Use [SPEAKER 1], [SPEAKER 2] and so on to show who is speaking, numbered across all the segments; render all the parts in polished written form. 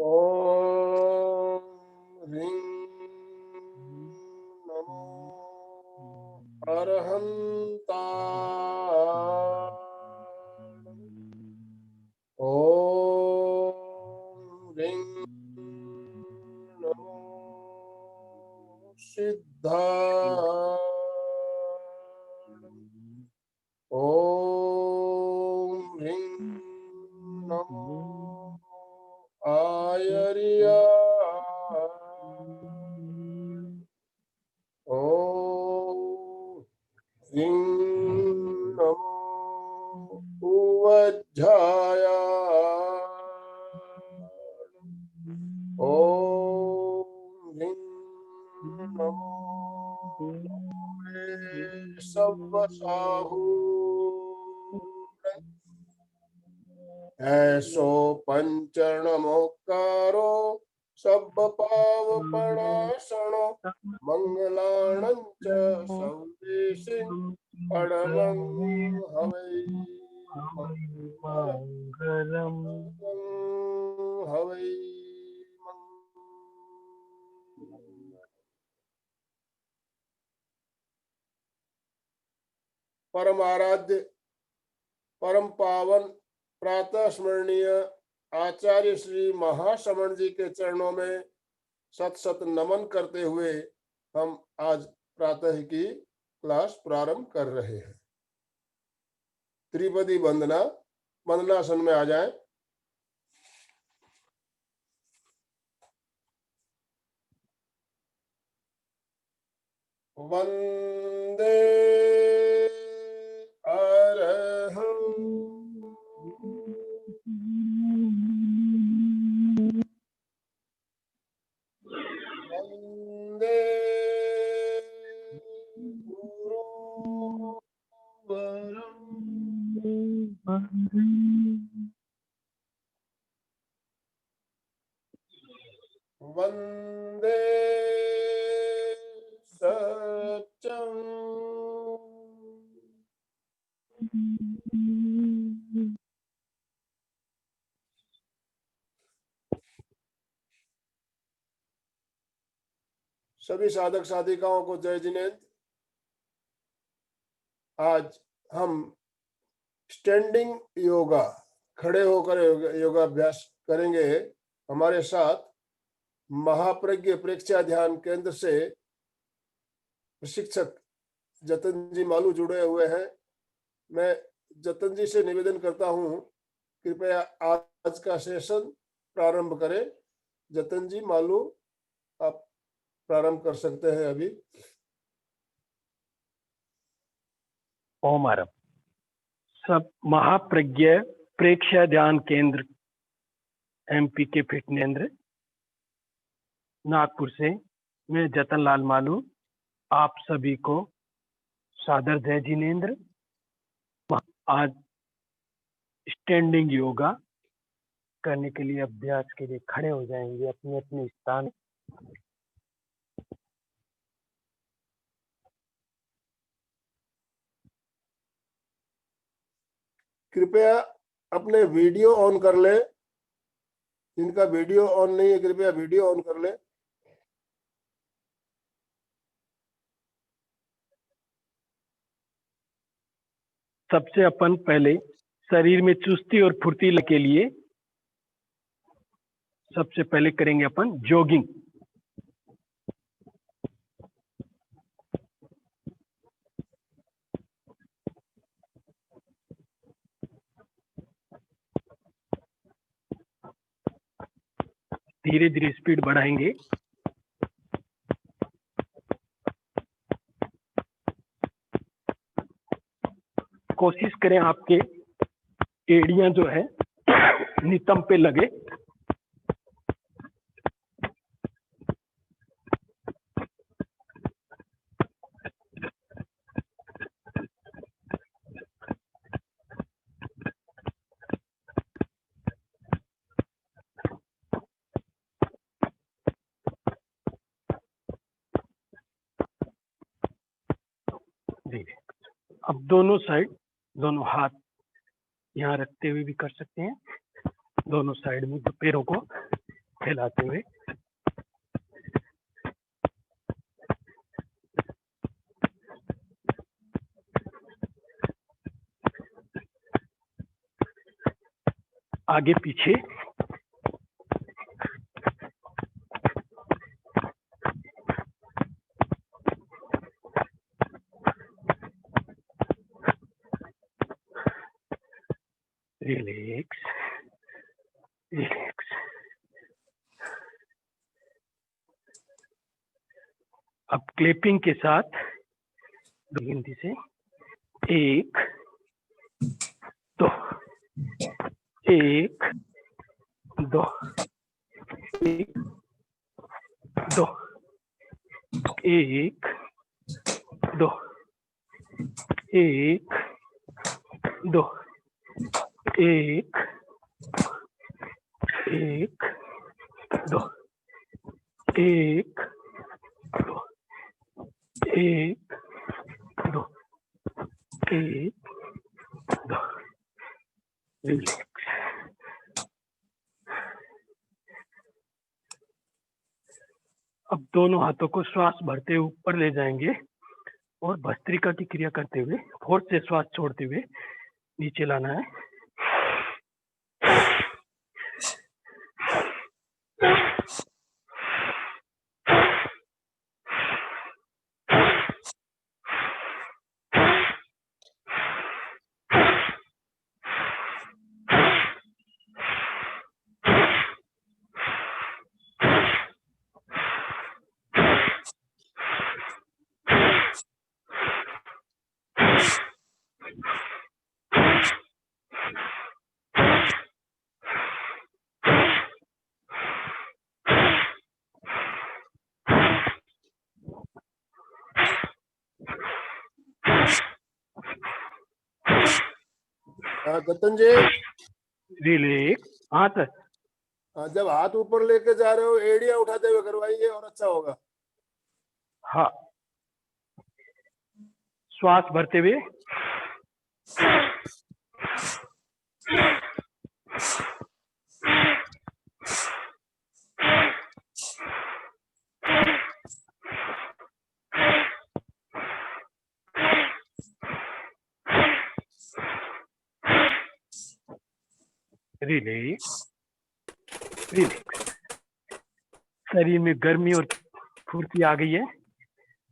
[SPEAKER 1] ॐ ह्रीं नमो अरहन्ताय। ॐ ह्रीं नमो सिद्धाय। ॐ ह्रीं नमो आयर्याय। ॐ ह्रीं नमो उवज्झाय। ॐ ह्रीं नमो सव्वसाहू। ऐसो पंचर्णमोक्कारो सब्बपावपणासनो मंगलाणं च सौदेशिं अडलं हवै।
[SPEAKER 2] मंगलम
[SPEAKER 1] हवै। परम आराध्य परम पावन प्रातः स्मरणीय आचार्य श्री महाश्रवण जी के चरणों में सत सत नमन करते हुए हम आज प्रातः की क्लास प्रारंभ कर रहे हैं। त्रिपदी वंदना, वंदनासन में आ जाएं। वंदे अरहं वंदे गुरुवरं वंदे सत्यं सभी साधक साधिकाओं को जय जिनेन्द्र। आज हम स्टैंडिंग योगा, खड़े होकर योगाभ्यास करेंगे। हमारे साथ महाप्रज्ञ प्रेक्षा ध्यान केंद्र से प्रशिक्षक जतन जी मालू जुड़े हुए हैं। मैं जतन जी से निवेदन करता हूं, कृपया आज का सेशन प्रारंभ करें। जतन जी मालू, आप प्रारंभ कर सकते हैं अभी।
[SPEAKER 2] ओम आरम। सब महाप्रज्ञ प्रेक्षा ध्यान केंद्र एमपी के फिटनेंद्र नागपुर से मैं जतन लाल मालू आप सभी को सादर जय जिनेन्द्र। आज स्टैंडिंग योगा करने के लिए अभ्यास के लिए खड़े हो जाएंगे अपने अपने स्थान।
[SPEAKER 1] कृपया अपने वीडियो ऑन कर ले। जिनका वीडियो ऑन नहीं है, कृपया वीडियो ऑन कर ले।
[SPEAKER 2] सबसे अपन पहले शरीर में चुस्ती और फुर्तीला के लिए सबसे पहले करेंगे अपन जॉगिंग। धीरे धीरे स्पीड बढ़ाएंगे। कोशिश करें आपके एड़ियां जो है नितंब पे लगे। अब दोनों साइड, दोनों हाथ यहाँ रखते हुए भी कर सकते हैं। दोनों साइड में पैरों को फैलाते हुए आगे पीछे रिलैक्स रिलैक्स। अब क्लैपिंग के साथ हिंदी से 1 2 1 2 1 2 1 2 1 2 1 1 2 1 2 1 2 1 2 रिलैक्स। अब दोनों हाथों को श्वास भरते हुए ऊपर ले जाएंगे और भस्त्रिका की क्रिया करते हुए फोर्स से श्वास छोड़ते हुए नीचे लाना है।
[SPEAKER 1] दत्तन जी,
[SPEAKER 2] रिलैक्स। हाथ
[SPEAKER 1] जब हाथ ऊपर लेके जा रहे हो एड़ियां उठाते हुए करवाइए और अच्छा होगा।
[SPEAKER 2] हाँ, श्वास भरते हुए रिलैक्स रिलैक्स। शरीर में गर्मी और फुर्ती आ गई है।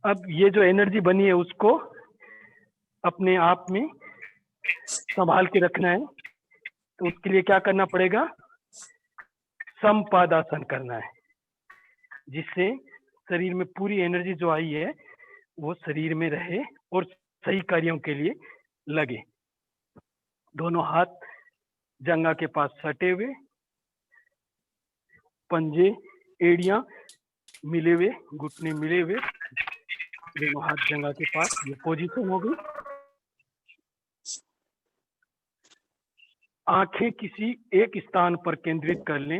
[SPEAKER 2] अब ये जो एनर्जी बनी है उसको अपने आप में संभाल के रखना है। तो उसके लिए क्या करना पड़ेगा? संपादासन करना है, जिससे शरीर में पूरी एनर्जी जो आई है वो शरीर में रहे और सही कार्यों के लिए लगे। दोनों हाथ जंघा के पास सटे हुए, पंजे एड़ियां मिले हुए, घुटने मिले हुए, दोनों हाथ जंघा के पास। ये पोजीशन हो गई। आंखें किसी एक स्थान पर केंद्रित कर लें।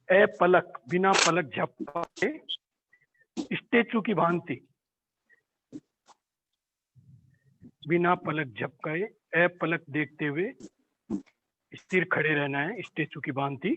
[SPEAKER 2] अपलक, बिना पलक झपके, स्टेचू की भांति बिना पलक झपकाए अपलक देखते हुए स्थिर खड़े रहना है, स्टेचू की भांति।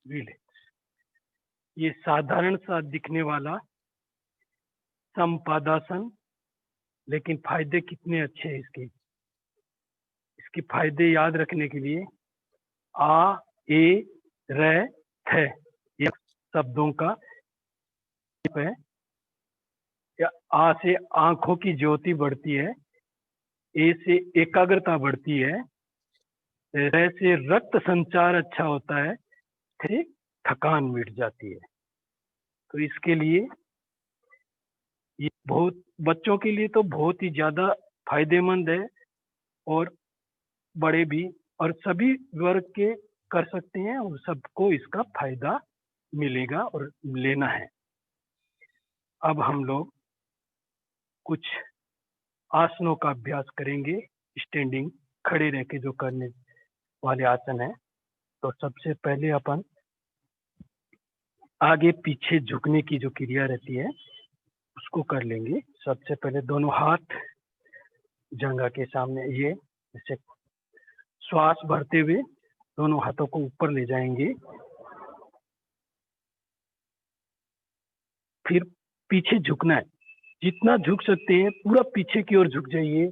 [SPEAKER 2] रिलैक्स। ये साधारण सा दिखने वाला संपादासन, लेकिन फायदे कितने अच्छे हैं इसके। इसके फायदे याद रखने के लिए आ, ए, र, थ ये शब्दों का है। या आ से आंखों की ज्योति बढ़ती है, ए से एकाग्रता बढ़ती है, र से रक्त संचार अच्छा होता है, थे थकान मिट जाती है। तो इसके लिए ये बहुत बच्चों के लिए तो बहुत ही ज्यादा फायदेमंद है, और बड़े भी और सभी वर्ग के कर सकते हैं, और सबको इसका फायदा मिलेगा और लेना है। अब हम लोग कुछ आसनों का अभ्यास करेंगे, स्टैंडिंग खड़े रह के जो करने वाले आसन है। तो सबसे पहले अपन आगे पीछे झुकने की जो क्रिया रहती है उसको कर लेंगे। सबसे पहले दोनों हाथ जंघा के सामने, ये जैसे श्वास भरते हुए दोनों हाथों को ऊपर ले जाएंगे, फिर पीछे झुकना है। जितना झुक सकते हैं पूरा पीछे की ओर झुक जाइए।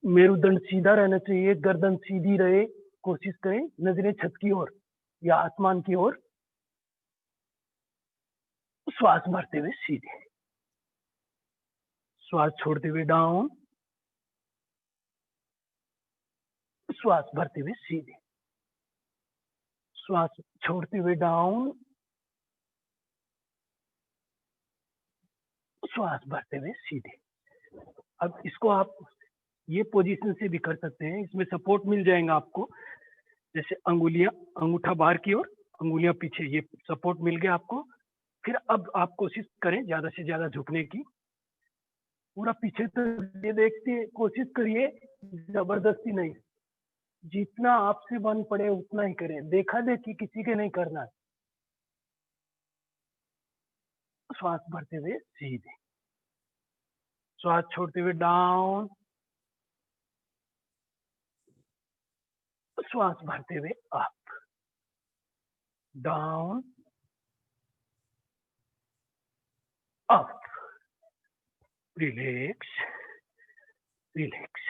[SPEAKER 2] मेरुदंड सीधा रहना चाहिए, गर्दन सीधी रहे, कोशिश करें नजरें छत की ओर या आसमान की ओर। श्वास भरते हुए सीधे, श्वास छोड़ते हुए डाउन, श्वास भरते हुए सीधे, श्वास छोड़ते हुए डाउन, श्वास भरते हुए सीधे। अब इसको आप ये पोजीशन से भी कर सकते हैं, इसमें सपोर्ट मिल जाएगा आपको। जैसे अंगुलियां, अंगूठा बाहर की ओर, अंगुलियां पीछे, ये सपोर्ट मिल गया आपको। फिर अब आप कोशिश करें ज्यादा से ज्यादा झुकने की, पूरा पीछे तक ये देखते कोशिश करिए, जबरदस्ती नहीं, जितना आपसे बन पड़े उतना ही करें, देखा देखी किसी के नहीं करना। श्वास भरते हुए सीधे, श्वास छोड़ते हुए डाउन, श्वास भरते हुए up, down, up, relax, relax.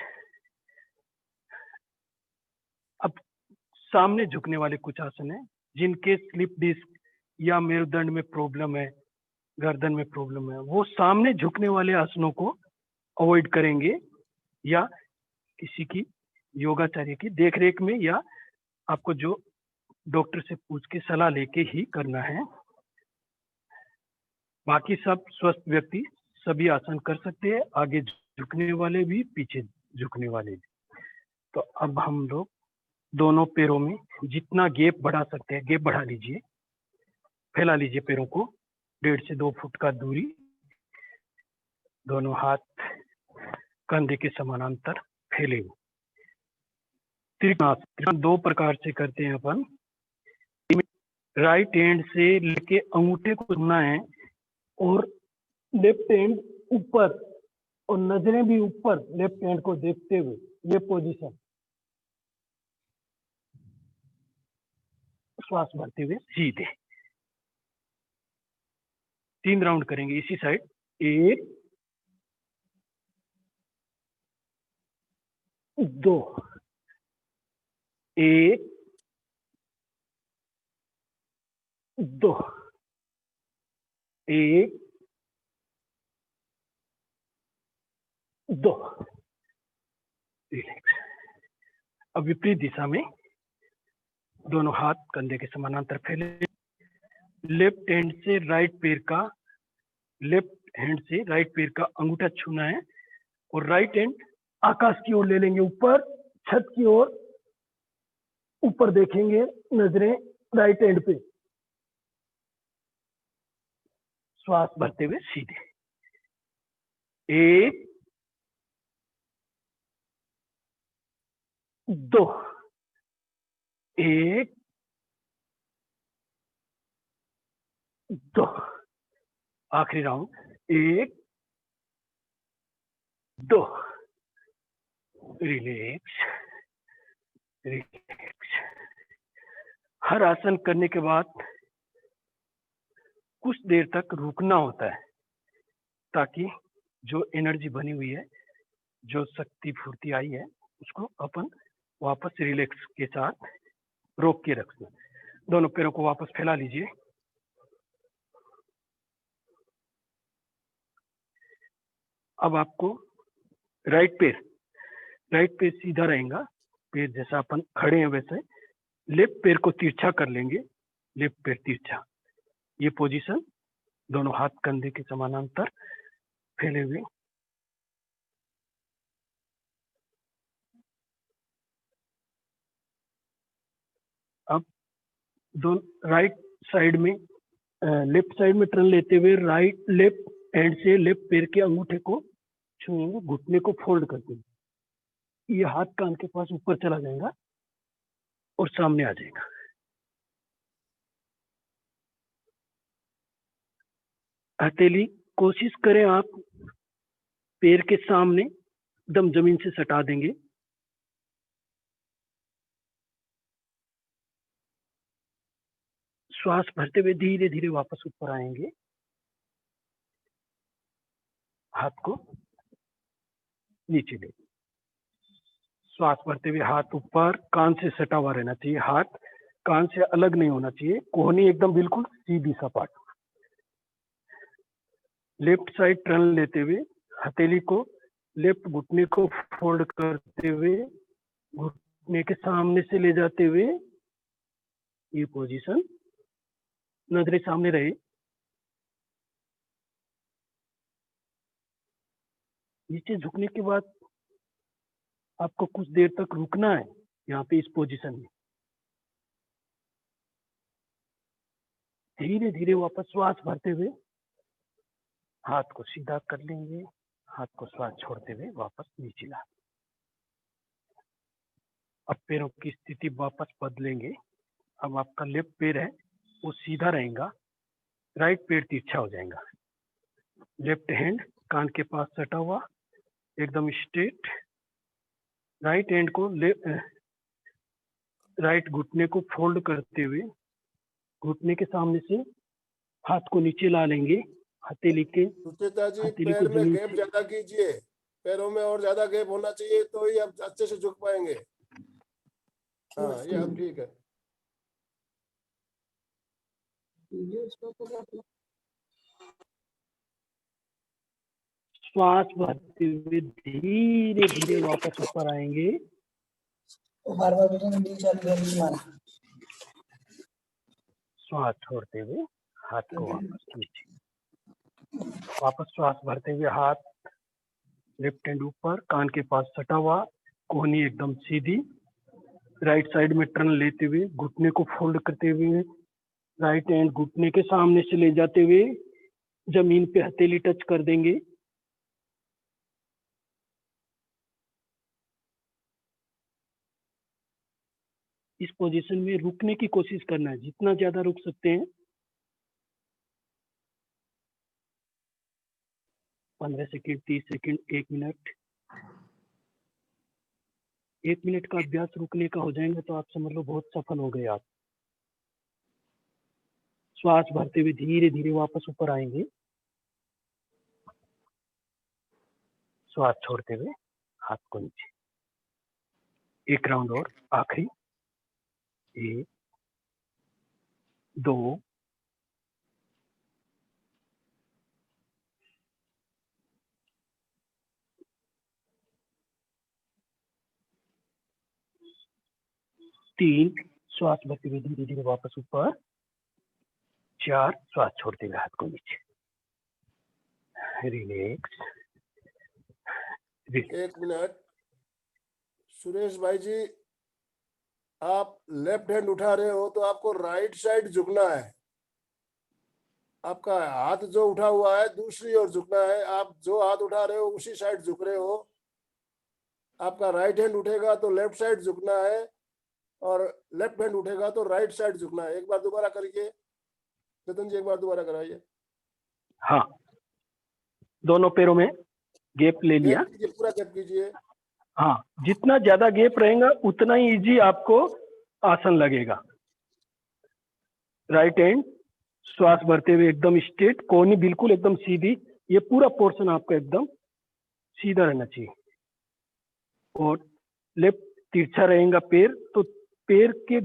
[SPEAKER 2] अब सामने झुकने वाले कुछ आसन है, जिनके स्लिप डिस्क या मेरुदंड में प्रॉब्लम है, गर्दन में प्रॉब्लम है, वो सामने झुकने वाले आसनों को अवॉइड करेंगे, या किसी की योगाचार्य की देखरेख में, या आपको जो डॉक्टर से पूछ के सलाह लेके ही करना है। बाकी सब स्वस्थ व्यक्ति सभी आसन कर सकते हैं, आगे झुकने वाले भी, पीछे झुकने वाले भी। तो अब हम लोग दोनों पैरों में जितना गैप बढ़ा सकते हैं गैप बढ़ा लीजिए, फैला लीजिए पैरों को 1.5 से 2 फुट का दूरी। दोनों हाथ कंधे के समानांतर फैले हुए। त्रिकोणासन 2 प्रकार से करते हैं अपन। राइट हैंड से लेके अंगूठे को छूना है, और लेफ्ट हैंड ऊपर, और नजरें भी ऊपर लेफ्ट हैंड को देखते हुए, ये पोजीशन। श्वास भरते हुए सीधे 3 राउंड करेंगे इसी साइड। 1 2, 1 2, 1 2। रिलैक्स। अब विपरीत दिशा में दोनों हाथ कंधे के समानांतर फैले। लेफ्ट हैंड से राइट पैर का अंगूठा छूना है, और राइट हैंड आकाश की ओर ले लेंगे, ऊपर छत की ओर, ऊपर देखेंगे, नजरें राइट हैंड पे। श्वास भरते हुए सीधे 1 2, 1 2। आखिरी राउंड 1 2। Relax, relax. हर आसन करने के बाद कुछ देर तक रुकना होता है, ताकि जो एनर्जी बनी हुई है, जो शक्ति फूर्ति आई है, उसको अपन वापस रिलैक्स के साथ रोक के रखना। दोनों पैरों को वापस फैला लीजिए। अब आपको राइट पैर सीधा रहेगा, पैर जैसा अपन खड़े हैं वैसे। लेफ्ट पैर को तिरछा कर लेंगे, लेफ्ट पैर तिरछा, ये पोजीशन, दोनों हाथ कंधे के समानांतर फैले हुए। अब दोनों राइट साइड में लेफ्ट साइड में टर्न लेते हुए लेफ्ट हैंड से लेफ्ट पैर के अंगूठे को छूएंगे, घुटने को फोल्ड करते हुए ये हाथ कान के पास ऊपर चला जाएगा और सामने आ जाएगा। हथेली कोशिश करें आप पैर के सामने एकदम जमीन से सटा देंगे। श्वास भरते हुए धीरे धीरे वापस ऊपर आएंगे, हाथ को नीचे ले, श्वास भरते हुए हाथ ऊपर, कान से सटा हुआ रहना चाहिए, हाथ कान से अलग नहीं होना चाहिए, कोहनी एकदम बिल्कुल सीधी सपाट। लेफ्ट साइड टर्न लेते हुए हथेली को लेफ्ट घुटने को फोल्ड करते हुए घुटने के सामने से ले जाते हुए ये पोजीशन, नजरें सामने रहे। नीचे झुकने के बाद आपको कुछ देर तक रुकना है यहाँ पे इस पोजीशन में। धीरे धीरे वापस श्वास भरते हुए हाथ को सीधा कर लेंगे, हाथ को श्वास छोड़ते हुए वापस नीचे ला। अब पैरों की स्थिति वापस बदलेंगे। अब आपका लेफ्ट पैर है वो सीधा रहेगा, राइट पैर तिरछा हो जाएगा। लेफ्ट हैंड कान के पास सटा हुआ एकदम स्ट्रेट, राइट हैंड को राइट घुटने को फोल्ड करते हुए घुटने के सामने से हाथ को नीचे ला लेंगे। हथेली के
[SPEAKER 1] सुचेता जी,
[SPEAKER 2] हथेली को
[SPEAKER 1] पैर में
[SPEAKER 2] जमीन
[SPEAKER 1] गैप
[SPEAKER 2] से,
[SPEAKER 1] ज्यादा कीजिए, पैरों में और ज्यादा गैप होना चाहिए तो ही आप अच्छे से झुक पाएंगे। हाँ, ये अब ठीक है।
[SPEAKER 2] श्वास भरते हुए धीरे धीरे वापस ऊपर आएंगे।
[SPEAKER 3] बार बार चालू कर तुम्हारा
[SPEAKER 2] श्वास छोड़ते हुए हाथ को वापस नीचे, वापस श्वास भरते हुए हाथ लेफ्ट हैंड ऊपर, कान के पास सटा हुआ, कोहनी एकदम सीधी, राइट साइड में टर्न लेते हुए घुटने को फोल्ड करते हुए राइट हैंड घुटने के सामने से ले जाते हुए जमीन पे हथेली टच कर देंगे। इस पोजीशन में रुकने की कोशिश करना है, जितना ज्यादा रुक सकते हैं। 15 सेकेंड, 30 सेकेंड, 1 मिनट। 1 मिनट का अभ्यास रुकने का हो जाएगा तो आप समझ लो बहुत सफल हो गए आप। श्वास भरते हुए धीरे धीरे वापस ऊपर आएंगे, श्वास छोड़ते हुए हाथ को नीचे। 1 राउंड और, आखिरी। 1, 2, 3, श्वास भरते हुए धीरे धीरे वापस ऊपर। 4, श्वास छोड़ते हुए हाथ को नीचे। रिलैक्स।
[SPEAKER 1] 1 मिनट। सुरेश भाई जी, आप लेफ्ट हैंड उठा रहे हो तो आपको राइट साइड झुकना है। आपका हाथ जो उठा हुआ है दूसरी ओर झुकना है। आप जो हाथ उठा रहे हो उसी साइड झुक रहे हो। आपका राइट हैंड उठेगा तो लेफ्ट साइड झुकना है और लेफ्ट हैंड उठेगा तो राइट साइड झुकना है। एक बार दोबारा करिए चेतन जी, एक बार दोबारा कराइए।
[SPEAKER 2] हाँ, दोनों पैरों में गैप ले लिया।
[SPEAKER 1] गैप कीजिए, पूरा गैप कीजिए।
[SPEAKER 2] हाँ, जितना ज्यादा गैप रहेगा उतना ही इजी आपको आसन लगेगा। राइट हैंड श्वास भरते हुए एकदम स्ट्रेट, कोहनी बिल्कुल एकदम सीधी, ये पूरा पोर्शन आपका एकदम सीधा रहना चाहिए। और लेफ्ट तिरछा रहेगा पैर, तो पैर के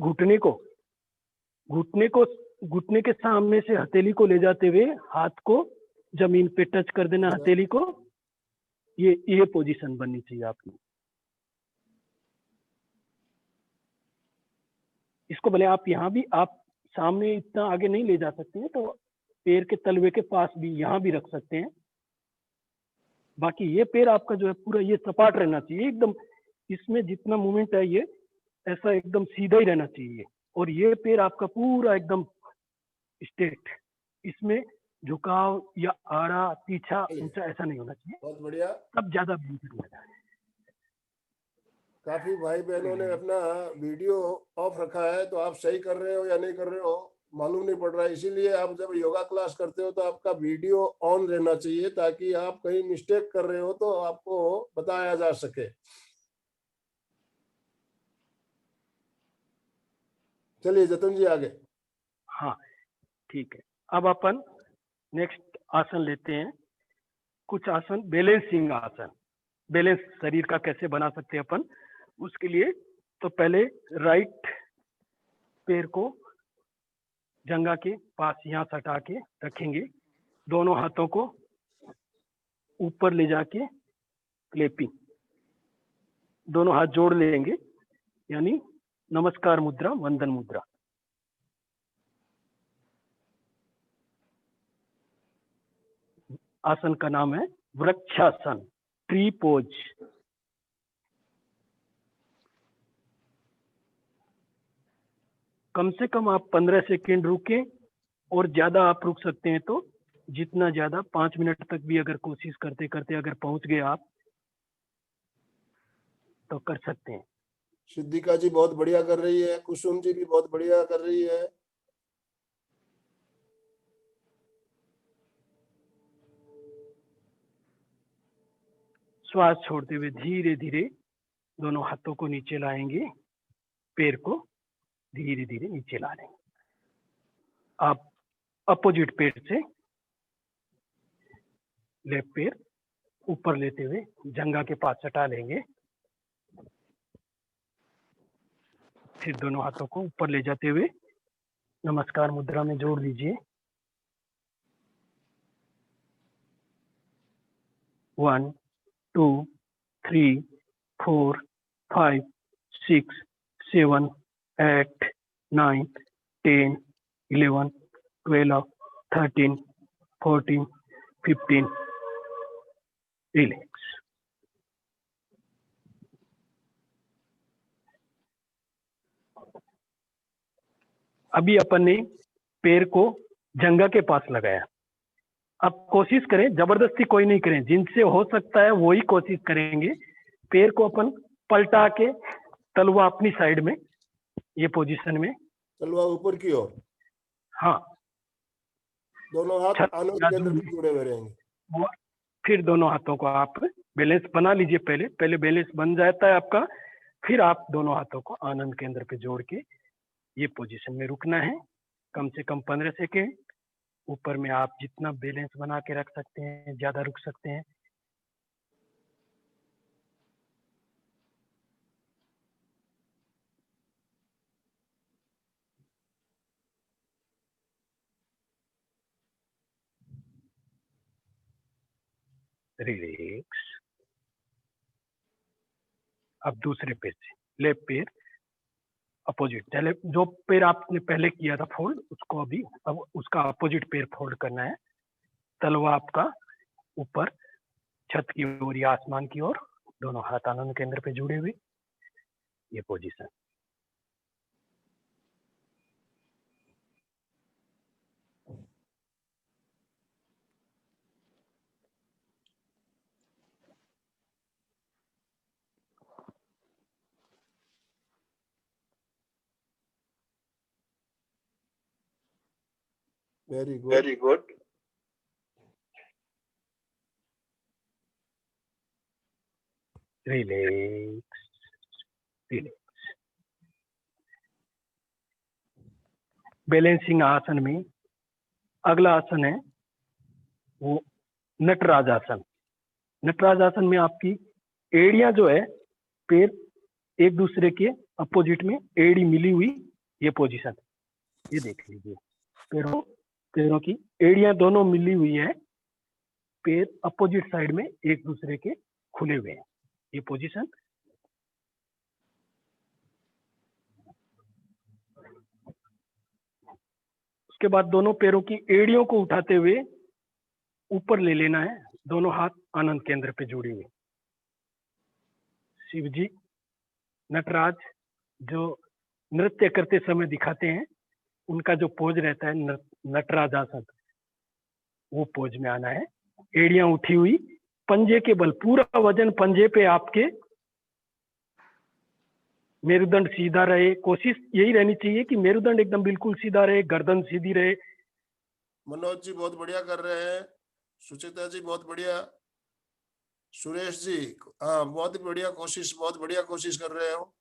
[SPEAKER 2] घुटने के सामने से हथेली को ले जाते हुए हाथ को जमीन पे टच कर देना, हथेली को ये पोजीशन बननी चाहिए आपकी। इसको भले आप यहाँ भी आप सामने इतना आगे नहीं ले जा सकते हैं, तो पैर के तलवे के पास भी यहाँ भी रख सकते हैं। बाकी ये पैर आपका जो है पूरा ये सपाट रहना चाहिए एकदम, इसमें जितना मूवमेंट है ये ऐसा एकदम सीधा ही रहना चाहिए। और ये पैर आपका पूरा एकदम स्ट्रेट, इसमें झुकाव या आड़ा पीछा ऊंचा ऐसा नहीं होना चाहिए,
[SPEAKER 1] बहुत बढ़िया।
[SPEAKER 2] तब ज्यादा बेनिफिट होगा।
[SPEAKER 1] काफी भाई बहनों ने अपना वीडियो ऑफ रखा है, तो आप सही कर रहे हो या नहीं कर रहे हो मालूम नहीं पड़ रहा है। इसीलिए आप जब योगा क्लास करते हो तो आपका वीडियो ऑन रहना चाहिए, ताकि आप कहीं मिस्टेक कर रहे हो तो आपको बताया जा सके। चलिए जतन जी आगे।
[SPEAKER 2] हाँ ठीक है, अब अपन नेक्स्ट आसन लेते हैं। कुछ आसन बैलेंसिंग आसन, बैलेंस शरीर का कैसे बना सकते हैं अपन, उसके लिए तो पहले राइट पैर को जंघा के पास यहाँ सटा के रखेंगे, दोनों हाथों को ऊपर ले जाके क्लैपिंग, दोनों हाथ जोड़ लेंगे, यानी नमस्कार मुद्रा, वंदन मुद्रा। आसन का नाम है वृक्षासन, ट्री पोज। कम से कम आप 15 सेकेंड रुके, और ज्यादा आप रुक सकते हैं तो जितना ज्यादा 5 मिनट तक भी अगर कोशिश करते करते अगर पहुंच गए आप तो कर सकते हैं।
[SPEAKER 1] सिद्धिका जी बहुत बढ़िया कर रही है, कुसुम जी भी बहुत बढ़िया कर रही है।
[SPEAKER 2] श्वास छोड़ते हुए धीरे धीरे दोनों हाथों को नीचे लाएंगे, पैर को धीरे धीरे नीचे ला लेंगे। आप अपोजिट पैर से लेफ्ट पैर ऊपर लेते हुए जंघा के पास सटा लेंगे, फिर दोनों हाथों को ऊपर ले जाते हुए नमस्कार मुद्रा में जोड़ लीजिए। 1 2 3 4 5 6 7 8 9 10 11 12 13 14 15 रिलैक्स। अभी अपन ने पैर को जंघा के पास लगाया। अब कोशिश करें, जबरदस्ती कोई नहीं करें, जिनसे हो सकता है वही कोशिश करेंगे। पैर को अपन पलटा के तलवा अपनी साइड में, ये पोजीशन में,
[SPEAKER 1] तलवा ऊपर की ओर,
[SPEAKER 2] हाँ,
[SPEAKER 1] दोनों हाथ
[SPEAKER 2] छत
[SPEAKER 1] आनंद
[SPEAKER 2] या
[SPEAKER 1] केंद्र
[SPEAKER 2] दूर
[SPEAKER 1] में जुड़े हुए रहेंगे।
[SPEAKER 2] और फिर दोनों हाथों को आप बैलेंस बना लीजिए। पहले बैलेंस बन जाता है आपका, फिर आप दोनों हाथों को आनंद केंद्र पे जोड़ के ये पोजीशन में रुकना है कम से कम 15 सेकेंड। ऊपर में आप जितना बैलेंस बना के रख सकते हैं, ज्यादा रुक सकते हैं। रिलैक्स। अब दूसरे पैर से, लेफ्ट पैर अपोजिट, पहले जो पैर आपने पहले किया था फोल्ड, उसको अभी अब उसका अपोजिट पैर फोल्ड करना है। तलवा आपका ऊपर छत की ओर या आसमान की ओर, दोनों हाथ आनंद केंद्र पे जुड़े हुए, ये position.
[SPEAKER 1] Very good.
[SPEAKER 4] Very good.
[SPEAKER 2] Relax relax. Balancing आसन में अगला आसन है वो नटराज आसन। नटराज आसन में आपकी एड़ियां जो है, पैर एक दूसरे के अपोजिट में एड़ी मिली हुई, ये पोजीशन, ये देख लीजिए। पैरों की एड़ियां दोनों मिली हुई है, पैर अपोजिट साइड में एक दूसरे के खुले हुए हैं, ये पोजीशन। उसके बाद दोनों पैरों की एड़ियों को उठाते हुए ऊपर ले लेना है, दोनों हाथ आनंद केंद्र पे जुड़े हुए। शिव जी, नटराज जो नृत्य करते समय दिखाते हैं, उनका जो पोज रहता है नटराज आसन, वो पोज में आना है। एड़ियां उठी हुई, पंजे के बल, पूरा वजन पंजे पे आपके, मेरुदंड सीधा रहे। कोशिश यही रहनी चाहिए कि मेरुदंड एकदम बिल्कुल सीधा रहे, गर्दन सीधी रहे।
[SPEAKER 1] मनोज जी बहुत बढ़िया कर रहे हैं, सुचिता जी बहुत बढ़िया, सुरेश जी हाँ बहुत बढ़िया कोशिश, बहुत बढ़िया कोशिश कर रहे हो।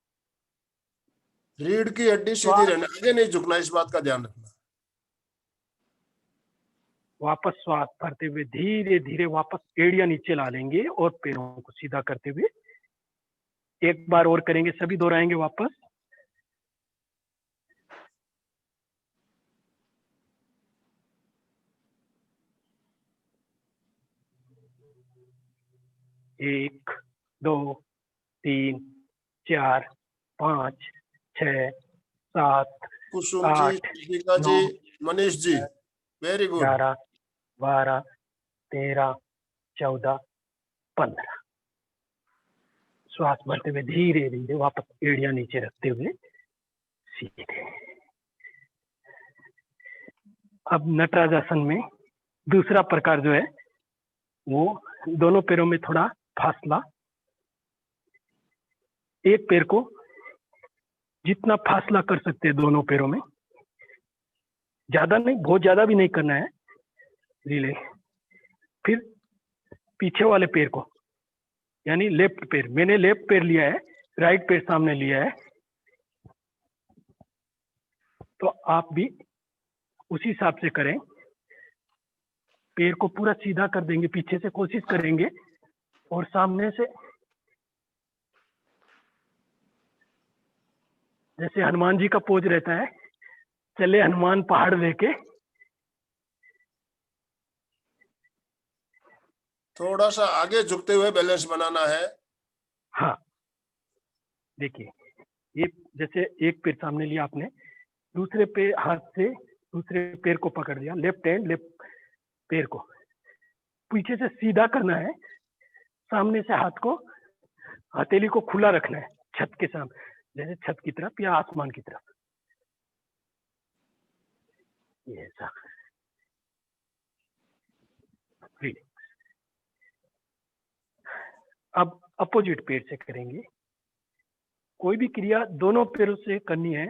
[SPEAKER 1] रीढ़ की हड्डी सीधी रहना, आगे नहीं झुकना, इस बात का ध्यान रखना।
[SPEAKER 2] वापस श्वास भरते हुए धीरे धीरे वापस एड़ियां नीचे ला लेंगे और पैरों को सीधा करते हुए एक बार और करेंगे, सभी दोहराएंगे वापस। एक, दो, तीन, चार, 5, 6, 7,
[SPEAKER 1] कुसुम जी,
[SPEAKER 2] 8,
[SPEAKER 1] शिविका
[SPEAKER 2] 9,
[SPEAKER 1] जी, मनीष जी, वेरी गुड।
[SPEAKER 2] 11, 12, 13, 14, 15। श्वास भरते हुए धीरे धीरे वापस एड़ियां नीचे रखते हुए सीधे। अब नटराज आसन में दूसरा प्रकार जो है वो दोनों पैरों में थोड़ा फासला, एक पैर को जितना फासला कर सकते हैं दोनों पैरों में, ज्यादा नहीं, बहुत ज्यादा भी नहीं करना है, रिले। फिर पीछे वाले पैर को, यानी लेफ्ट पैर, मैंने लेफ्ट पैर लिया है, राइट पैर सामने लिया है, तो आप भी उसी हिसाब से करें। पैर को पूरा सीधा कर देंगे, पीछे से कोशिश करेंगे और सामने से जैसे हनुमान जी का पोज रहता है, चले हनुमान पहाड़ लेके।
[SPEAKER 1] थोड़ा सा आगे झुकते हुए बैलेंस बनाना है।
[SPEAKER 2] हाँ, देखिए ये जैसे एक पैर सामने लिया आपने, दूसरे पैर हाथ से दूसरे पैर को पकड़ लिया, लेफ्ट हैंड लेफ्ट पैर को पीछे से सीधा करना है, सामने से हाथ को, हथेली को खुला रखना है छत के सामने, जैसे छत की तरफ या आसमान की तरफ, ये ऐसा। अब अपोजिट पैर से करेंगे। कोई भी क्रिया दोनों पैरों से करनी है,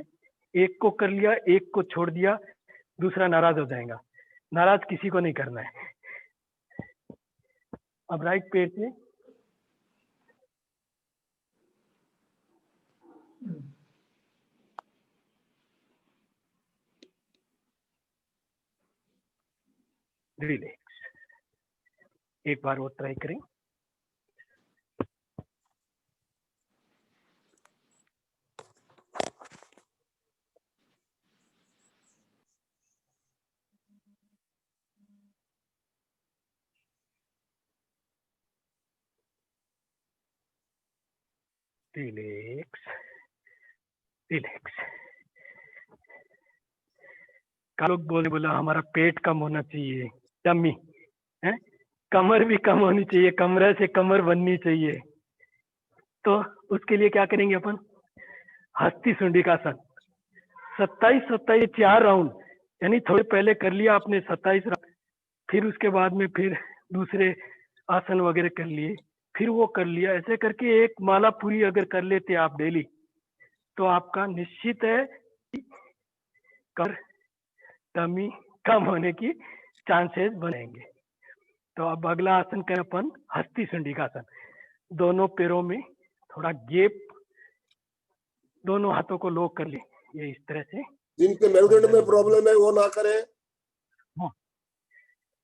[SPEAKER 2] एक को कर लिया, एक को छोड़ दिया, दूसरा नाराज हो जाएगा, नाराज किसी को नहीं करना है। अब राइट पैर से रिलैक्स, एक बार और ट्राई करें। Relax relax. लोग बोला हमारा पेट कम होना चाहिए, टम्मी है, कमर भी कम होनी चाहिए, कमरे से कमर बननी चाहिए, तो उसके लिए क्या करेंगे अपन, हस्ती सुंडिकासन 27 4 राउंड, यानी थोड़े पहले कर लिया आपने 27 राउंड, फिर उसके बाद में फिर दूसरे आसन वगैरह कर लिए, फिर वो कर लिया, ऐसे करके एक माला पूरी अगर कर लेते आप डेली, तो आपका निश्चित है कर टमी कम होने की चांसेस बनेंगे। तो अब अगला आसन करें अपन हस्ती सुंडिकासन, दोनों पैरों में थोड़ा गैप, दोनों हाथों को लॉक कर ले, ये इस तरह से।
[SPEAKER 1] जिनके मेरुदंड में प्रॉब्लम है वो ना करें।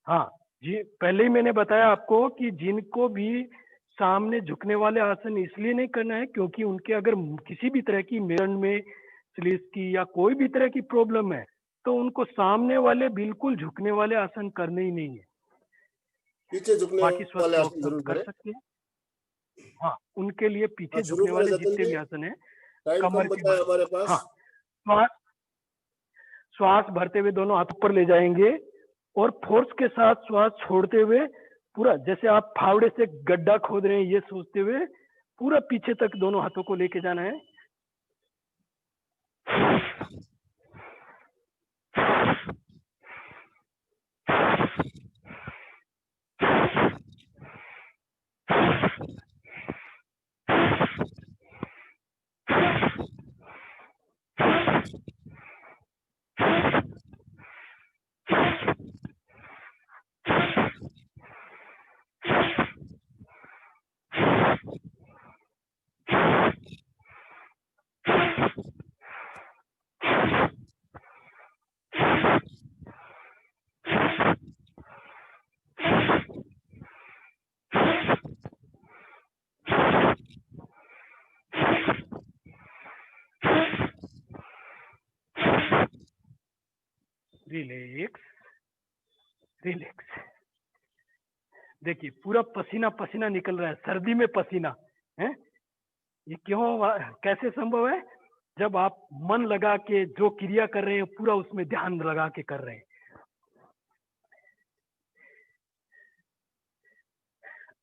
[SPEAKER 2] हाँ जी, पहले ही मैंने बताया आपको कि जिनको भी सामने झुकने वाले आसन इसलिए नहीं करना है क्योंकि उनके अगर किसी भी तरह की मेरुदंड में स्लीस की या कोई भी तरह की प्रॉब्लम है, तो उनको सामने वाले बिल्कुल झुकने वाले आसन करने ही नहीं है,
[SPEAKER 1] पीछे झुकने
[SPEAKER 2] बाकी
[SPEAKER 1] वाले
[SPEAKER 2] स्वस्थ लोग
[SPEAKER 1] आसन
[SPEAKER 2] सब
[SPEAKER 1] जरूर
[SPEAKER 2] कर
[SPEAKER 1] करें।
[SPEAKER 2] सकते हैं। हाँ, उनके लिए पीछे
[SPEAKER 1] हाँ, शुरू
[SPEAKER 2] झुकने
[SPEAKER 1] करें
[SPEAKER 2] वाले
[SPEAKER 1] सचिन
[SPEAKER 2] जितने
[SPEAKER 1] जी।
[SPEAKER 2] भी आसन है
[SPEAKER 1] टाइम
[SPEAKER 2] कमर
[SPEAKER 1] कम
[SPEAKER 2] के
[SPEAKER 1] बचा है
[SPEAKER 2] बल।
[SPEAKER 1] हमारे पास।
[SPEAKER 2] हाँ, श्वास श्वास भरते हुए दोनों हाथ ऊपर ले जाएंगे और फोर्स के साथ श्वास छोड़ते हुए पूरा, जैसे आप फावड़े से गड्ढा खोद रहे हैं ये सोचते हुए पूरा पीछे तक दोनों हाथों को लेके जाना है। Relax relax. देखिए पूरा पसीना पसीना निकल रहा है, सर्दी में पसीना है। ये क्यों, कैसे संभव है? जब आप मन लगा के जो क्रिया कर रहे हैं पूरा उसमें ध्यान लगा के कर रहे हैं।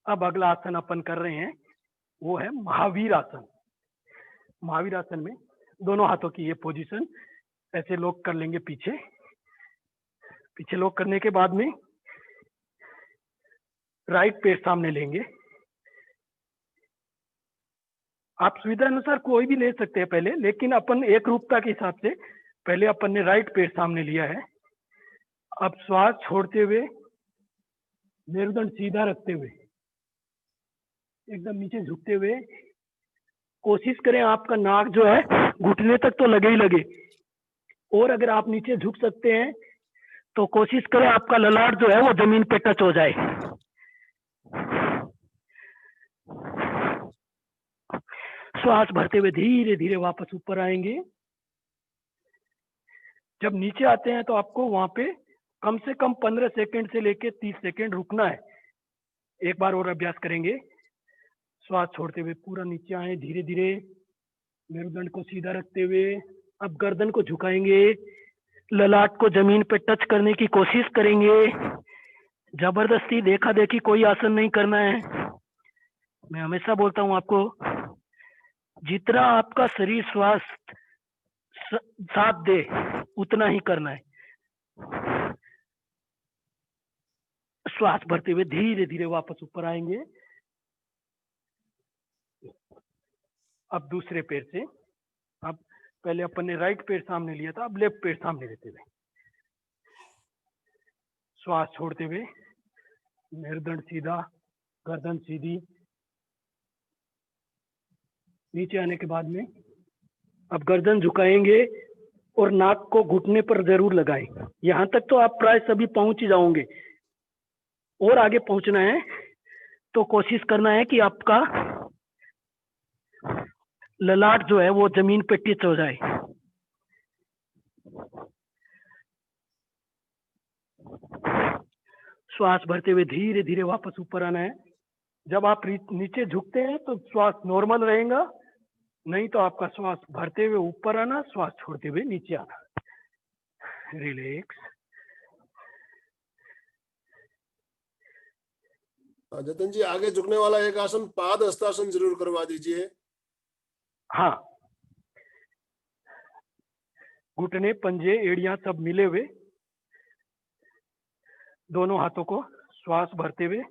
[SPEAKER 2] अब अगला आसन अपन कर रहे हैं वो है महावीर आसन। महावीर आसन में दोनों हाथों की ये पोजीशन ऐसे लॉक कर लेंगे, पीछे पीछे लॉक करने के बाद में राइट पैर सामने लेंगे। आप सुविधा अनुसार कोई भी ले सकते हैं पहले, लेकिन अपन एक रूपता के हिसाब से पहले अपन ने राइट पैर सामने लिया है। अब श्वास छोड़ते हुए मेरुदंड सीधा रखते हुए एकदम नीचे झुकते हुए कोशिश करें आपका नाक जो है घुटने तक तो लगे ही लगे, और अगर आप नीचे झुक सकते हैं तो कोशिश करें आपका ललाट जो है वो जमीन पे टच हो जाए। श्वास भरते हुए धीरे धीरे वापस ऊपर आएंगे। जब नीचे आते हैं तो आपको वहां पे कम से कम 15 सेकंड से लेके 30 सेकंड रुकना है। एक बार और अभ्यास करेंगे। श्वास छोड़ते हुए पूरा नीचे आए धीरे धीरे, मेरुदंड को सीधा रखते हुए अब गर्दन को झुकाएंगे, ललाट को जमीन पे टच करने की कोशिश करेंगे। जबरदस्ती देखा देखी कोई आसन नहीं करना है। मैं हमेशा बोलता हूं आपको, जितना आपका शरीर स्वास्थ्य साथ दे उतना ही करना है। श्वास भरते हुए धीरे धीरे वापस ऊपर आएंगे। अब दूसरे पैर से, अब पहले अपन ने राइट पैर सामने लिया था, अब लेफ्ट पैर सामने लेते हुए श्वास छोड़ते हुए मेरुदंड सीधा, गर्दन सीधी। नीचे आने के बाद में अब गर्दन झुकाएंगे और नाक को घुटने पर जरूर लगाएं। यहां तक तो आप प्राय सभी पहुंच ही जाओगे, और आगे पहुंचना है तो कोशिश करना है कि आपका ललाट जो है वो जमीन पे टच हो जाए। श्वास भरते हुए धीरे धीरे वापस ऊपर आना है। जब आप नीचे झुकते हैं तो श्वास नॉर्मल रहेगा, नहीं तो आपका श्वास भरते हुए ऊपर आना, श्वास छोड़ते हुए नीचे आना। रिलैक्स।
[SPEAKER 1] जतिन जी, आगे झुकने वाला एक आसन पाद हस्तासन जरूर करवा दीजिए।
[SPEAKER 2] हाँ, घुटने पंजे एड़ियां सब मिले हुए, दोनों हाथों को श्वास भरते हुए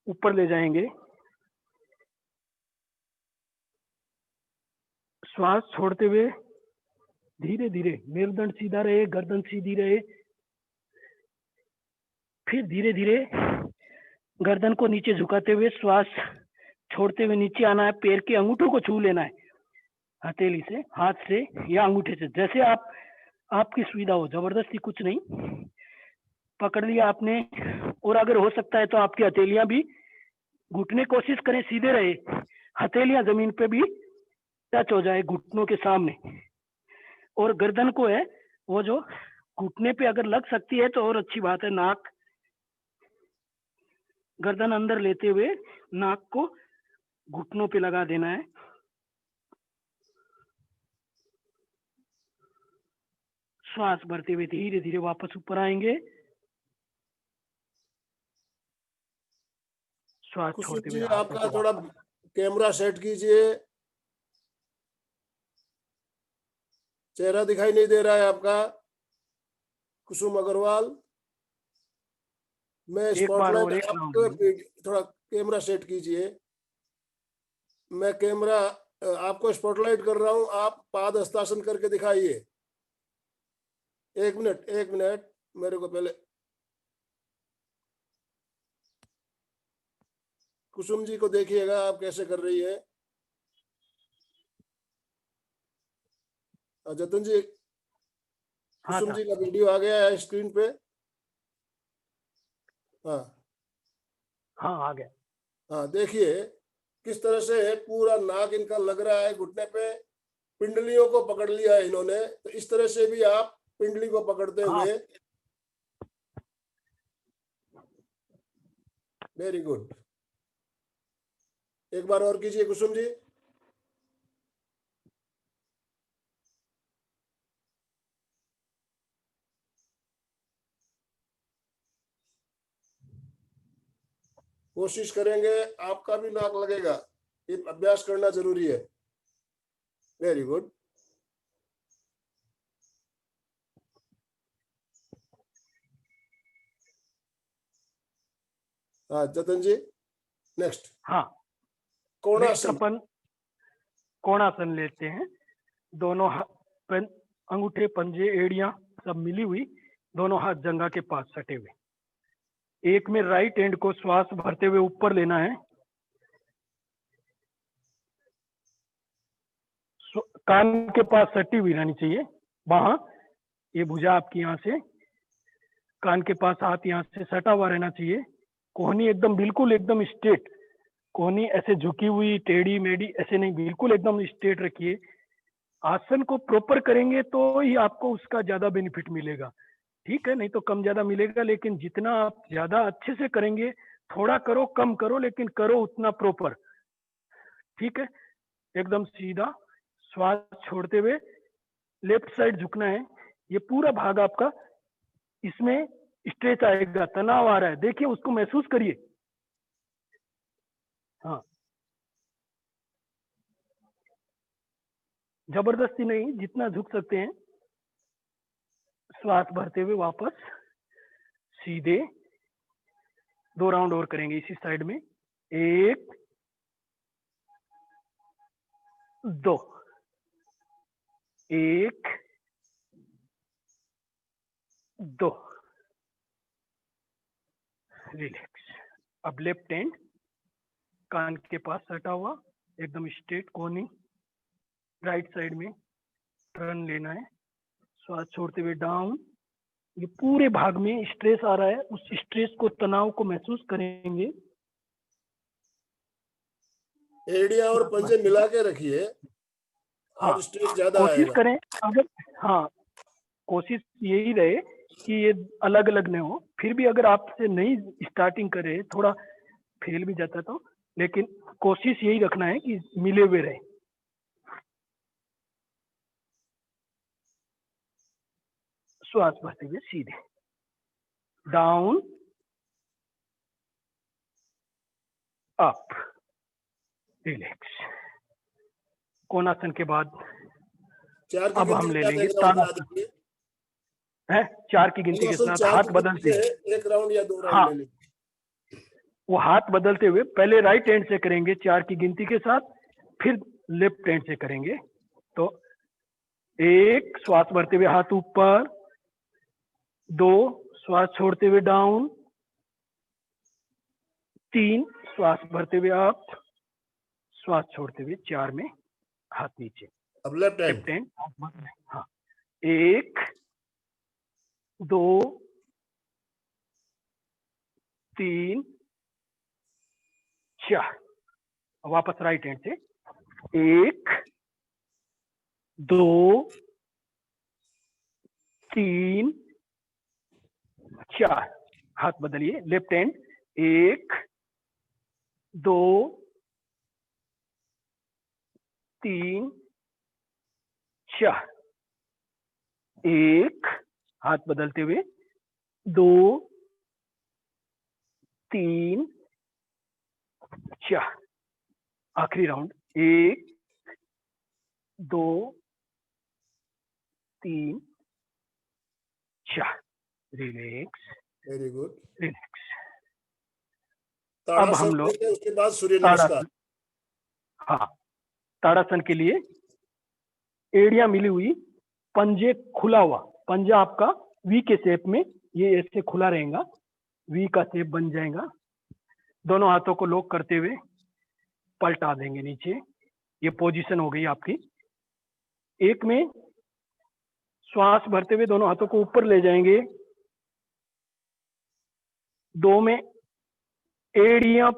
[SPEAKER 2] ऊपर ले जाएंगे। श्वास छोड़ते हुए धीरे धीरे मेरुदंड सीधा रहे, गर्दन सीधी रहे। फिर धीरे धीरे गर्दन को नीचे झुकाते हुए श्वास छोड़ते हुए नीचे आना है। पैर के अंगूठों को छू लेना है, हथेली से, हाथ से या अंगूठे से, जैसे आपकी सुविधा हो। जबरदस्ती कुछ नहीं। पकड़ लिया आपने, और अगर हो सकता है तो आपकी हथेलियां भी घुटने कोशिश करें सीधे रहे, हथेलियां जमीन पे भी टच हो जाए घुटनों के सामने। और गर्दन को है वो जो घुटने पे अगर लग सकती है तो और अच्छी बात है। नाक, गर्दन अंदर लेते हुए नाक को घुटनों पे लगा देना है। श्वास भरते हुए धीरे धीरे वापस ऊपर आएंगे। श्वास
[SPEAKER 1] कुसुम
[SPEAKER 2] छोड़ते हुए
[SPEAKER 1] जी,
[SPEAKER 2] हाथों
[SPEAKER 1] आपका
[SPEAKER 2] को
[SPEAKER 1] थोड़ा
[SPEAKER 2] वापस।
[SPEAKER 1] कैमरा सेट कीजिए। चेहरा दिखाई नहीं दे रहा है आपका, कुसुम अग्रवाल। मैं
[SPEAKER 2] एक बार और
[SPEAKER 1] स्पॉटलाइट
[SPEAKER 2] एक राउंड
[SPEAKER 1] आपको
[SPEAKER 2] लेंगे।
[SPEAKER 1] थोड़ा कैमरा सेट कीजिए। मैं कैमरा आपको स्पॉटलाइट कर रहा हूं, आप पाद हस्तासन करके दिखाइए। 1 मिनट 1 मिनट, मेरे को पहले कुसुम जी को देखिएगा आप कैसे कर रही है। जतन जी,
[SPEAKER 2] हाँ
[SPEAKER 1] कुसुम
[SPEAKER 2] था।
[SPEAKER 1] जी का वीडियो आ गया है स्क्रीन पे। हाँ
[SPEAKER 2] हाँ आ गया।
[SPEAKER 1] हाँ, देखिए किस तरह से पूरा नाक इनका लग रहा है घुटने पे। पिंडलियों को पकड़ लिया है इन्होंने, तो इस तरह से भी आप पिंडली को पकड़ते
[SPEAKER 2] हाँ
[SPEAKER 1] हुए, वेरी गुड। एक बार और कीजिए कुसुम जी। कोशिश करेंगे, आपका भी नाक लगेगा, ये अभ्यास करना जरूरी है। Very good. हाँ जतन जी, नेक्स्ट
[SPEAKER 2] हाँ। नेक्स्ट
[SPEAKER 1] कोणासन।
[SPEAKER 2] अपन कोणासन लेते हैं। दोनों अंगूठे, पंजे, एड़ियां सब मिली हुई, दोनों हाथ जंघा के पास सटे हुए। एक में राइट हैंड को श्वास भरते हुए ऊपर लेना है। कान के पास सटी हुई रहनी चाहिए बाह। ये भुजा आपकी यहाँ से कान के पास, हाथ यहाँ से सटा हुआ रहना चाहिए। कोहनी एकदम बिल्कुल एकदम स्ट्रेट, कोहनी ऐसे झुकी हुई टेढ़ी मेढ़ी ऐसे नहीं, बिल्कुल एकदम स्ट्रेट रखिए। आसन को प्रॉपर करेंगे तो ही आपको उसका ज्यादा बेनिफिट मिलेगा, ठीक है? नहीं तो कम ज्यादा मिलेगा, लेकिन जितना आप ज्यादा अच्छे से करेंगे, थोड़ा करो कम करो लेकिन करो उतना प्रॉपर, ठीक है? एकदम सीधा श्वास छोड़ते हुए लेफ्ट साइड झुकना है। ये पूरा भाग आपका इसमें स्ट्रेच आएगा, तनाव आ रहा है, देखिए उसको महसूस करिए। हाँ, जबरदस्ती नहीं, जितना झुक सकते हैं। श्वास भरते हुए वापस सीधे 2 राउंड और करेंगे इसी साइड में। 1 2, 1 2, रिलैक्स। अब लेफ्ट हैंड कान के पास सटा हुआ, एकदम स्ट्रेट कोहनी, राइट साइड में टर्न लेना है। श्वास छोड़ते हुए डाउन। ये पूरे भाग में स्ट्रेस आ रहा है, उस स्ट्रेस को, तनाव को महसूस करेंगे।
[SPEAKER 1] एड़िया और पंजे मिला के रखिए
[SPEAKER 2] हाँ,
[SPEAKER 1] और स्ट्रेस ज्यादा
[SPEAKER 2] कोशिश
[SPEAKER 1] आएगा।
[SPEAKER 2] करें अगर, हाँ, कोशिश यही रहे कि ये अलग अलग न हो। फिर भी अगर आपसे नहीं स्टार्टिंग करे, थोड़ा फेल भी जाता तो, लेकिन कोशिश यही रखना है कि मिले हुए रहे। श्वास भरते हुए सीधे डाउन अप, रिलैक्स। कोणासन के बाद
[SPEAKER 1] 4 की
[SPEAKER 2] अब
[SPEAKER 1] गिनती
[SPEAKER 2] हम
[SPEAKER 1] के
[SPEAKER 2] ले
[SPEAKER 1] साथ
[SPEAKER 2] लेंगे
[SPEAKER 1] एक राउंड करा
[SPEAKER 2] ताड़ासन
[SPEAKER 1] दीजिए।
[SPEAKER 2] है। 4 की गिनती के
[SPEAKER 1] कोणासन
[SPEAKER 2] साथ
[SPEAKER 1] 4
[SPEAKER 2] हाथ
[SPEAKER 1] की
[SPEAKER 2] बदलते,
[SPEAKER 1] गिनती से 1 राउंड या 2 राउंड
[SPEAKER 2] हाँ,
[SPEAKER 1] ले लीजिए।
[SPEAKER 2] वो हाथ बदलते हुए पहले राइट हैंड से करेंगे 4 की गिनती के साथ, फिर लेफ्ट हैंड से करेंगे। तो 1 श्वास भरते हुए हाथ ऊपर, 2 श्वास छोड़ते हुए डाउन, 3 श्वास भरते हुए अप, श्वास छोड़ते हुए 4 में हाथ नीचे।
[SPEAKER 1] अब लेफ्ट हैंड।
[SPEAKER 2] लेफ्ट हैंड, हाँ, 1 2 3 4। वापस राइट हैंड से 1 2 3 4, हाथ बदलिए। लेफ्ट हैंड 1 2 3 4, 1 हाथ बदलते हुए, 2 3 4, आखिरी round, 1 2 3 4, relax
[SPEAKER 1] very good.
[SPEAKER 2] Relax.
[SPEAKER 1] Tadasana
[SPEAKER 2] हम लोग
[SPEAKER 1] करके उसके बाद सूर्य नमस्कार।
[SPEAKER 2] ताड़ासन, हाँ, ताड़ासन के लिए एड़ियां मिली हुई, पंजे खुला हुआ, पंजा आपका वी के शेप में, ये ऐसे खुला रहेगा, वी का शेप बन जाएगा। दोनों हाथों को लॉक करते हुए पलटा देंगे नीचे। ये पोजीशन हो गई आपकी। एक में श्वास भरते हुए दोनों हाथों को ऊपर ले जाएंगे। 2 में एड़ियां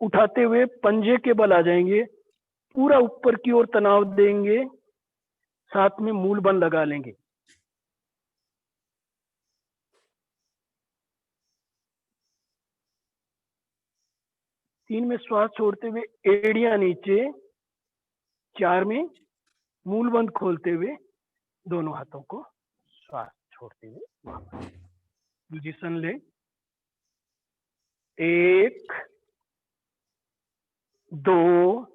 [SPEAKER 2] उठाते हुए पंजे के बल आ जाएंगे, पूरा ऊपर की ओर तनाव देंगे, साथ में मूल बल लगा लेंगे। तीन में श्वास छोड़ते हुए एड़ियां नीचे, 4 में मूल बंद खोलते हुए दोनों हाथों को श्वास छोड़ते हुए पोजीशन ले। 1 2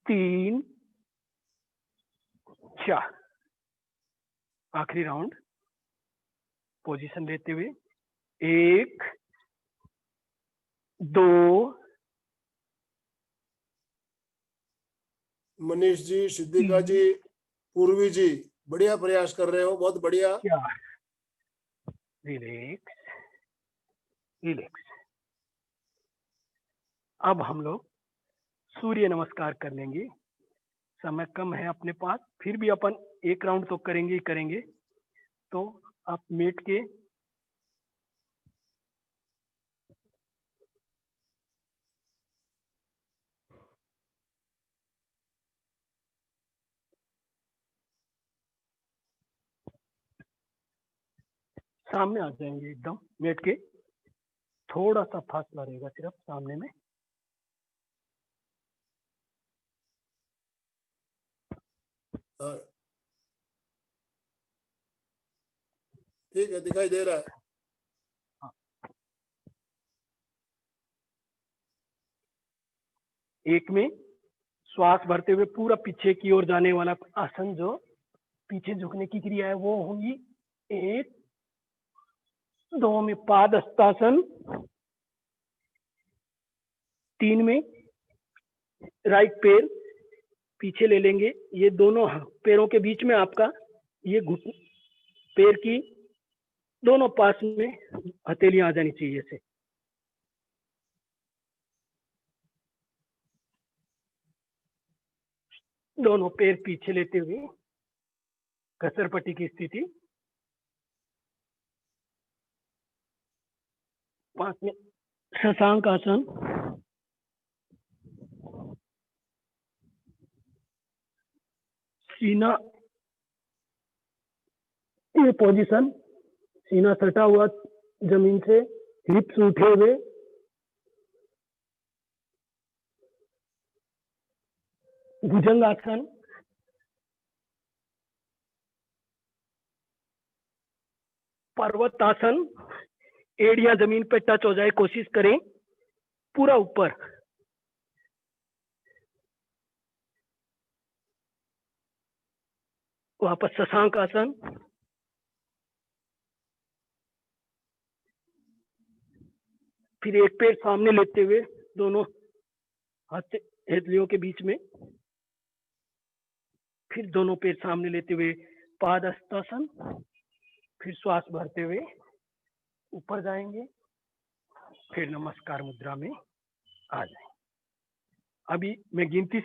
[SPEAKER 2] 3 4, आखिरी राउंड, पोजीशन लेते हुए 1 2
[SPEAKER 1] मनीष जी, सिद्धिका जी, पूर्वी जी, बढ़िया प्रयास कर रहे हो, बहुत बढ़िया।
[SPEAKER 2] 4, रिलैक्स रिलैक्स। अब हम लोग सूर्य नमस्कार कर लेंगे। समय कम है अपने पास, फिर भी अपन एक राउंड तो करेंगे ही करेंगे। तो आप मेट के सामने आ जाएंगे, एकदम मेट के थोड़ा सा फासला रहेगा सिर्फ सामने में।
[SPEAKER 1] हाँ, ठीक है, दिखाई दे रहा है।
[SPEAKER 2] एक में श्वास भरते हुए पूरा पीछे की ओर जाने वाला आसन, जो पीछे झुकने की क्रिया है, वो होगी। 1 2 में पादहस्तासन, 3 में राइट पैर पीछे ले लेंगे, ये दोनों पैरों के बीच में आपका ये घुटने, पैर की दोनों पास में हथेलियां आ जानी चाहिए ऐसे। दोनों पैर पीछे लेते हुए घसरपट्टी की स्थिति। 5 में शशांक आसन, सीना, ये पोजीशन, सीना सटा हुआ जमीन से, हिप्स उठे हुए, भुजंग आसन, पर्वत आसन, एड़ियां जमीन पे टच हो जाए, कोशिश करें पूरा ऊपर। वापस शशांक आसन, फिर एक पैर सामने लेते हुए दोनों हाथ हथेलियों के बीच में, फिर दोनों पैर सामने लेते हुए पादहस्तासन, फिर श्वास भरते हुए ऊपर जाएंगे, फिर नमस्कार मुद्रा में आ जाएंगे। अभी मैं गिनती